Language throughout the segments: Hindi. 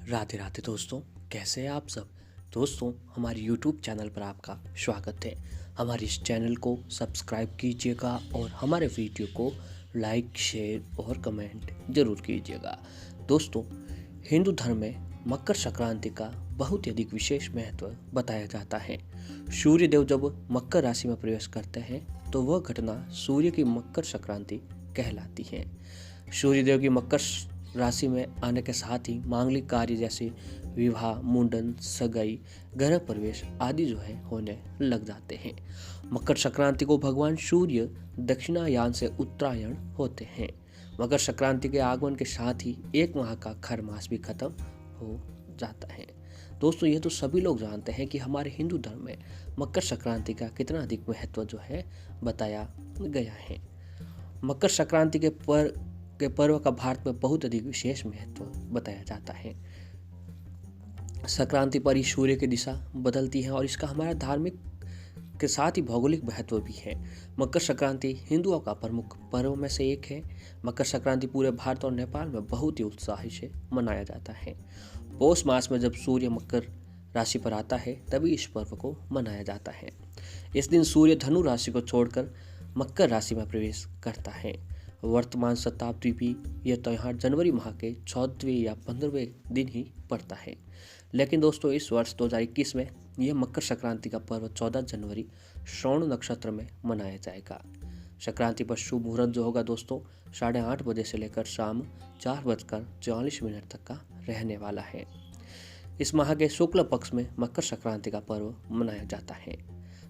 राधे राधे दोस्तों, कैसे हैं आप सब। दोस्तों, हमारे YouTube चैनल पर आपका स्वागत है। हमारे इस चैनल को सब्सक्राइब कीजिएगा और हमारे वीडियो को लाइक, शेयर और कमेंट जरूर कीजिएगा। दोस्तों, हिंदू धर्म में मकर संक्रांति का बहुत ही अधिक विशेष महत्व बताया जाता है। सूर्य देव जब मकर राशि में प्रवेश करते हैं तो वह घटना सूर्य की मकर संक्रांति कहलाती है। सूर्य देव की मकर राशि में आने के साथ ही मांगलिक कार्य जैसे विवाह, मुंडन, सगाई, गृह प्रवेश आदि जो है होने लग जाते हैं। मकर संक्रांति को भगवान सूर्य दक्षिणायन से उत्तरायण होते हैं। मकर संक्रांति के आगमन के साथ ही एक माह का खर मास भी खत्म हो जाता है। दोस्तों, ये तो सभी लोग जानते हैं कि हमारे हिंदू धर्म में मकर संक्रांति का कितना अधिक महत्व जो है बताया गया है। मकर संक्रांति के पर्व का भारत में बहुत अधिक विशेष महत्व बताया जाता है। संक्रांति पर ही सूर्य की दिशा बदलती है और इसका हमारा धार्मिक के साथ ही भौगोलिक महत्व भी है। मकर संक्रांति हिंदुओं का प्रमुख पर्व में से एक है। मकर संक्रांति पूरे भारत और नेपाल में बहुत ही उत्साह से मनाया जाता है। पौष मास में जब सूर्य मकर राशि पर आता है तभी इस पर्व को मनाया जाता है। इस दिन सूर्य धनु राशि को छोड़कर मकर राशि में प्रवेश करता है। वर्तमान शताब्दी भी यह त्यौहार जनवरी माह के 14वें या 15वें दिन ही पड़ता है। लेकिन दोस्तों, इस वर्ष 2021 में यह मकर संक्रांति का पर्व 14 जनवरी श्रवण नक्षत्र में मनाया जाएगा। संक्रांति पर शुभ मुहूर्त जो होगा दोस्तों 8:30 बजे से लेकर शाम 4:44 तक का रहने वाला है। इस माह के शुक्ल पक्ष में मकर संक्रांति का पर्व मनाया जाता है।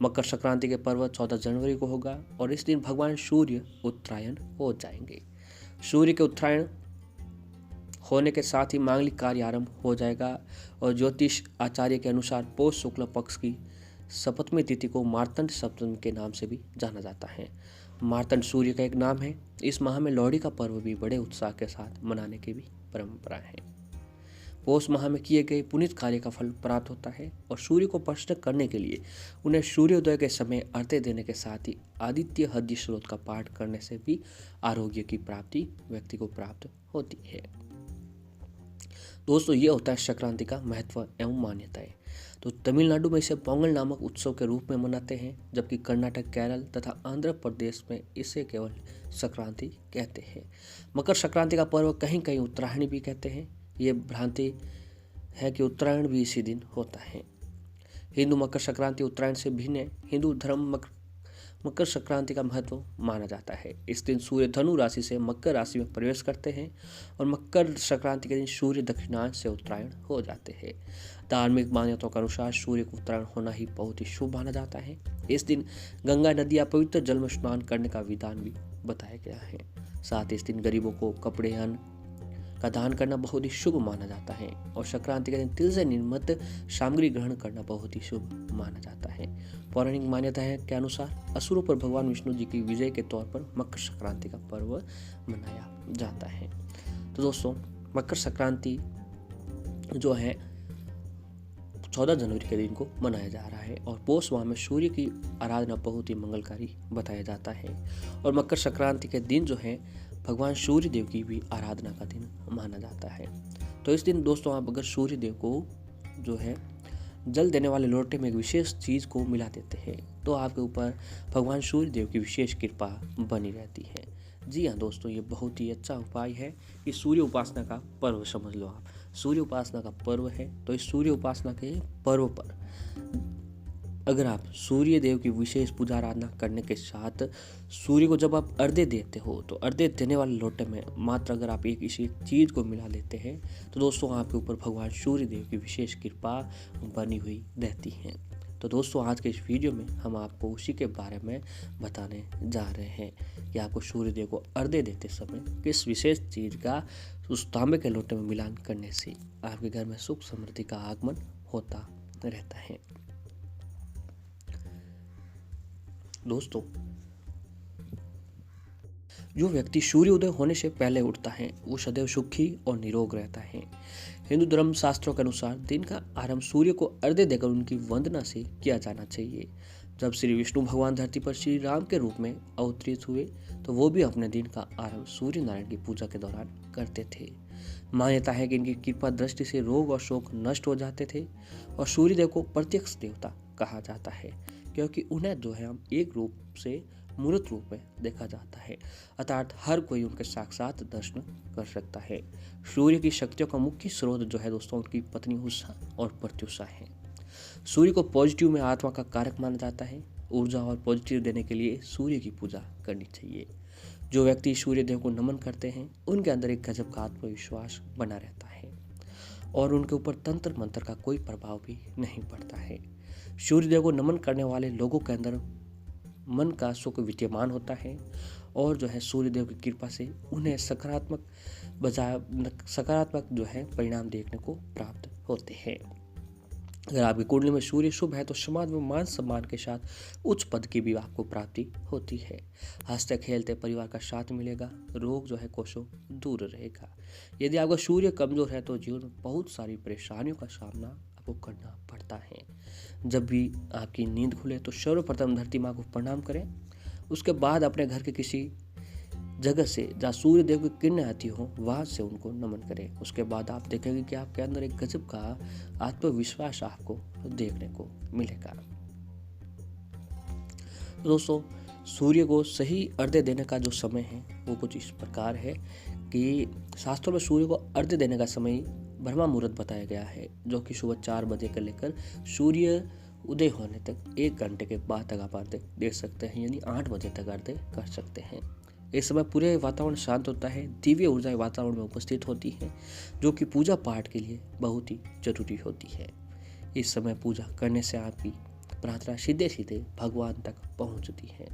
मकर संक्रांति के पर्व 14 जनवरी को होगा और इस दिन भगवान सूर्य उत्तरायण हो जाएंगे। सूर्य के उत्तरायण होने के साथ ही मांगलिक कार्य आरंभ हो जाएगा और ज्योतिष आचार्य के अनुसार पौष शुक्ल पक्ष की सप्तमी तिथि को मार्तंड सप्तमी के नाम से भी जाना जाता है। मार्तंड सूर्य का एक नाम है। इस माह में लोहड़ी का पर्व भी बड़े उत्साह के साथ मनाने की भी परंपरा है। पौष माह में किए गए पुनीत कार्य का फल प्राप्त होता है और सूर्य को प्रसन्न करने के लिए उन्हें सूर्योदय के समय अर्घ्य देने के साथ ही आदित्य हृदय स्रोत का पाठ करने से भी आरोग्य की प्राप्ति व्यक्ति को प्राप्त होती है। दोस्तों, ये होता है संक्रांति का महत्व एवं मान्यताएं। तो तमिलनाडु में इसे पोंगल नामक उत्सव के रूप में मनाते हैं, जबकि कर्नाटक, केरल तथा आंध्र प्रदेश में इसे केवल संक्रांति कहते हैं। मकर संक्रांति का पर्व कहीं कहीं उत्तरायणी भी कहते हैं। ये भ्रांति है कि उत्तरायण भी इसी दिन होता है। हिंदू मकर संक्रांति उत्तरायण से भिन्न है। हिंदू धर्म मकर संक्रांति का महत्व माना जाता है। इस दिन सूर्य धनु राशि से मकर राशि में प्रवेश करते हैं और मकर संक्रांति के दिन सूर्य दक्षिणायन से उत्तरायण हो जाते हैं। धार्मिक मान्यताओं के अनुसार सूर्य को उत्तरायण होना ही बहुत ही शुभ माना जाता है। इस दिन गंगा नदी या पवित्र जल में स्नान करने का विधान भी बताया गया है। साथ ही इस दिन गरीबों को कपड़े, अन्न का दान करना बहुत ही शुभ माना जाता है और संक्रांति के दिन तिल से निर्मित सामग्री ग्रहण करना बहुत ही शुभ माना जाता है। पौराणिक मान्यता है के अनुसार असुरों पर भगवान विष्णु जी की विजय के तौर पर मकर संक्रांति का पर्व मनाया जाता है। तो दोस्तों, मकर संक्रांति जो है 14 जनवरी के दिन को मनाया जा रहा है और पौष माह में सूर्य की आराधना बहुत ही मंगलकारी बताया जाता है और मकर संक्रांति के दिन जो है भगवान सूर्य देव की भी आराधना का दिन माना जाता है। तो इस दिन दोस्तों, आप अगर सूर्य देव को जो है जल देने वाले लोटे में एक विशेष चीज़ को मिला देते हैं तो आपके ऊपर भगवान सूर्य देव की विशेष कृपा बनी रहती है। जी हाँ दोस्तों, ये बहुत ही अच्छा उपाय है कि सूर्य उपासना का पर्व समझ लो आप। सूर्य उपासना का पर्व है तो इस सूर्य उपासना के पर्व पर अगर आप सूर्य देव की विशेष पूजा आराधना करने के साथ सूर्य को जब आप अर्घ्य देते हो तो अर्घ्य देने वाले लोटे में मात्र अगर आप एक इसी चीज़ को मिला लेते हैं तो दोस्तों आपके ऊपर भगवान सूर्य देव की विशेष कृपा बनी हुई रहती है। तो दोस्तों, आज के इस वीडियो में हम आपको उसी के बारे में बताने जा रहे हैं कि आपको सूर्य देव को अर्घ्य देते समय किस विशेष चीज़ का उस तांबे के लोटे में मिलान करने से आपके घर में सुख समृद्धि का आगमन होता रहता है। दोस्तों, जो व्यक्ति सूर्योदय होने से पहले उठता है वो सदैव सुखी और निरोग रहता है। हिंदू धर्म शास्त्रों के अनुसार दिन का आरंभ सूर्य को अर्घ्य देकर उनकी वंदना से किया जाना चाहिए। जब श्री विष्णु भगवान धरती पर श्री राम के रूप में अवतरित हुए तो वो भी अपने दिन का आरंभ सूर्य नारायण की पूजा के दौरान करते थे। मान्यता है कि इनकी कृपा दृष्टि से रोग और शोक नष्ट हो जाते थे। और सूर्यदेव को प्रत्यक्ष देवता कहा जाता है क्योंकि उन्हें जो है हम एक रूप से मूर्त रूप में देखा जाता है, अर्थात हर कोई उनके साक्षात दर्शन कर सकता है। सूर्य की शक्तियों का मुख्य स्रोत जो है दोस्तों उनकी पत्नी उषा और प्रत्युषा है। सूर्य को पॉजिटिव में आत्मा का कारक माना जाता है। ऊर्जा और पॉजिटिव देने के लिए सूर्य की पूजा करनी चाहिए। जो व्यक्ति सूर्य देव को नमन करते हैं उनके अंदर एक गजब का आत्मविश्वास बना रहता है और उनके ऊपर तंत्र मंत्र का कोई प्रभाव भी नहीं पड़ता है। सूर्य देव को नमन करने वाले लोगों के अंदर मन का सुख विद्यमान होता है और जो है सूर्य देव की कृपा से उन्हें सकारात्मक जो है परिणाम देखने को प्राप्त होते हैं। अगर आपकी कुंडली में सूर्य शुभ है तो समाज में मान सम्मान के साथ उच्च पद की भी आपको प्राप्ति होती है। हंसते खेलते परिवार का साथ मिलेगा, रोग जो है कोसों दूर रहेगा। यदि आपका सूर्य कमजोर है तो जीवन में बहुत सारी परेशानियों का सामना आपको करना पड़ता है। जब भी आपकी नींद खुले तो सर्वप्रथम धरती माँ को प्रणाम करें, उसके बाद अपने घर के किसी जगह से जहाँ सूर्य देव की किरणें आती हो वहां से उनको नमन करें। उसके बाद आप देखेंगे कि आपके अंदर एक गजब का आत्मविश्वास आपको देखने को मिलेगा। दोस्तों, सूर्य को सही अर्घ्य देने का जो समय है वो कुछ इस प्रकार है कि शास्त्रों में सूर्य को अर्घ्य देने का समय ब्रह्मा मुहूर्त बताया गया है, जो कि सुबह 4 बजे से लेकर सूर्य उदय होने तक 1 घंटे के बाद तक आप अर्घ्य दे सकते हैं, यानी 8 बजे तक अर्घ्य कर सकते हैं। इस समय पूरे वातावरण शांत होता है, दिव्य ऊर्जाएं वातावरण में उपस्थित होती हैं, जो कि पूजा पाठ के लिए बहुत ही जरूरी होती है। इस समय पूजा करने से आपकी प्रार्थना सीधे सीधे भगवान तक पहुंचती है।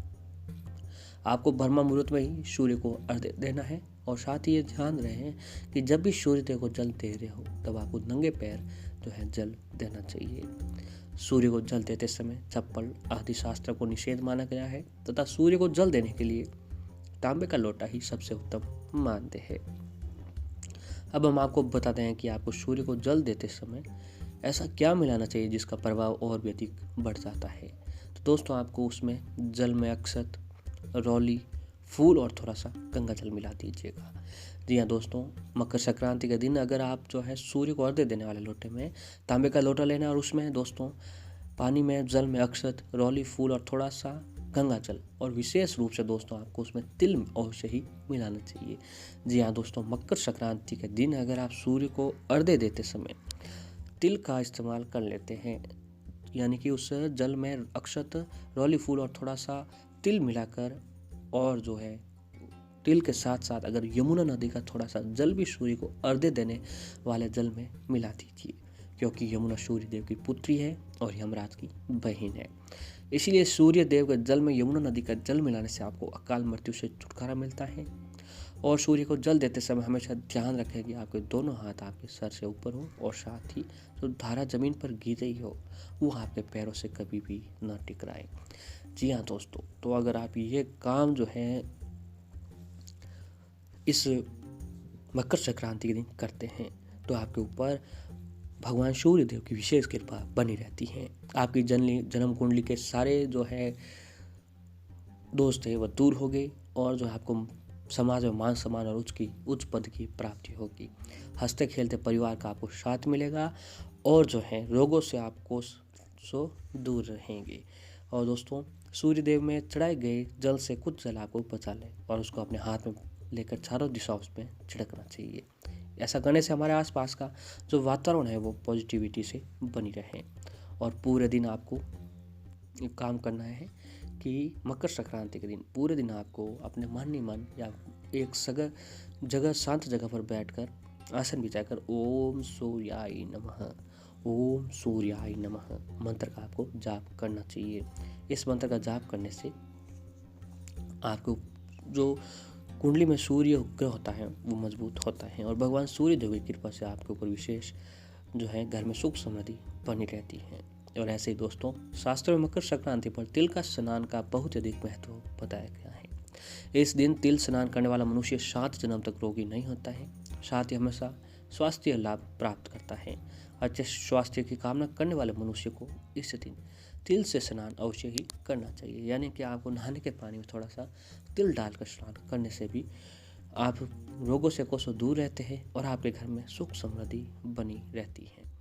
आपको ब्रह्म मुहूर्त में ही सूर्य को अर्घ्य देना है और साथ ही ये ध्यान रहे कि जब भी सूर्य देव को जल दे रहे हो तब आपको नंगे पैर जो है जल देना चाहिए। सूर्य को जल देते समय चप्पल आदि शास्त्र को निषेध माना गया है तथा सूर्य को जल देने के लिए तांबे का लोटा ही सबसे उत्तम मानते हैं। अब हम आपको बताते हैं कि आपको सूर्य को जल देते समय ऐसा क्या मिलाना चाहिए जिसका प्रभाव और भी अधिक बढ़ जाता है। तो दोस्तों, आपको उसमें जल में अक्षत, रौली, फूल और थोड़ा सा गंगा जल मिला दीजिएगा। जी हाँ दोस्तों, मकर संक्रांति के दिन अगर आप जो है सूर्य को अर्घ्य देने वाले लोटे में तांबे का लोटा लेना और उसमें दोस्तों पानी में जल में अक्षत, रौली, फूल और थोड़ा सा गंगा जल और विशेष रूप से दोस्तों आपको उसमें तिल अवश्य ही मिलाना चाहिए। जी हाँ दोस्तों, मकर संक्रांति के दिन अगर आप सूर्य को अर्घ्य देते समय तिल का इस्तेमाल कर लेते हैं, यानी कि उस जल में अक्षत, रौली, फूल और थोड़ा सा तिल मिलाकर और जो है तिल के साथ साथ अगर यमुना नदी का थोड़ा सा जल भी सूर्य को अर्घ्य देने वाले जल में मिला दीजिए, क्योंकि यमुना सूर्य देव की पुत्री है और यमराज की बहन है। इसीलिए सूर्य देव के जल में यमुना नदी का जल मिलाने से आपको अकाल मृत्यु से छुटकारा मिलता है। और सूर्य को जल देते समय हमेशा ध्यान रखें कि आपके दोनों हाथ आपके सर से ऊपर हो और साथ ही जो धारा जमीन पर गिर रही हो वो आपके पैरों से कभी भी न टकराए। जी हाँ दोस्तों, तो अगर आप ये काम जो है इस मकर संक्रांति के दिन करते हैं तो आपके ऊपर भगवान सूर्य देव की विशेष कृपा बनी रहती है। आपकी जन्म कुंडली के सारे जो है दोस्त है वह दूर हो गए और जो आपको समाज में मान सम्मान और उच्च पद की प्राप्ति होगी। हंसते खेलते परिवार का आपको साथ मिलेगा और जो है रोगों से आपको दूर रहेंगे। और दोस्तों, सूर्य देव में चढ़ाए गए जल से कुछ जल आपको बचा लें और उसको अपने हाथ में लेकर चारों दिशाओं में छिड़कना चाहिए। ऐसा करने से हमारे आसपास का जो वातावरण है वो पॉजिटिविटी से बनी रहे। और पूरे दिन आपको एक काम करना है कि मकर संक्रांति के दिन पूरे दिन आपको अपने मन ही मन या एक जगह शांत जगह पर बैठकर आसन बिछाकर ओम सूर्याय नमः, ओम सूर्याय नमः मंत्र का आपको जाप करना चाहिए। इस मंत्र का जाप करने से आपको जो कुंडली में सूर्य ग्रह होता है वो मजबूत होता है और भगवान सूर्य देव की कृपा से आपके ऊपर विशेष जो है घर में सुख समृद्धि बनी रहती है। और ऐसे ही दोस्तों, शास्त्रों में मकर संक्रांति पर तिल का स्नान का बहुत अधिक महत्व बताया गया है। इस दिन तिल स्नान करने वाला मनुष्य 7 जन्म तक रोगी नहीं होता है, साथ ही हमेशा स्वास्थ्य लाभ प्राप्त करता है। अच्छे स्वास्थ्य की कामना करने वाले मनुष्य को इस दिन तिल से स्नान अवश्य ही करना चाहिए, यानी कि आपको नहाने के पानी में थोड़ा सा तिल डालकर स्नान करने से भी आप रोगों से कोसों दूर रहते हैं और आपके घर में सुख समृद्धि बनी रहती है।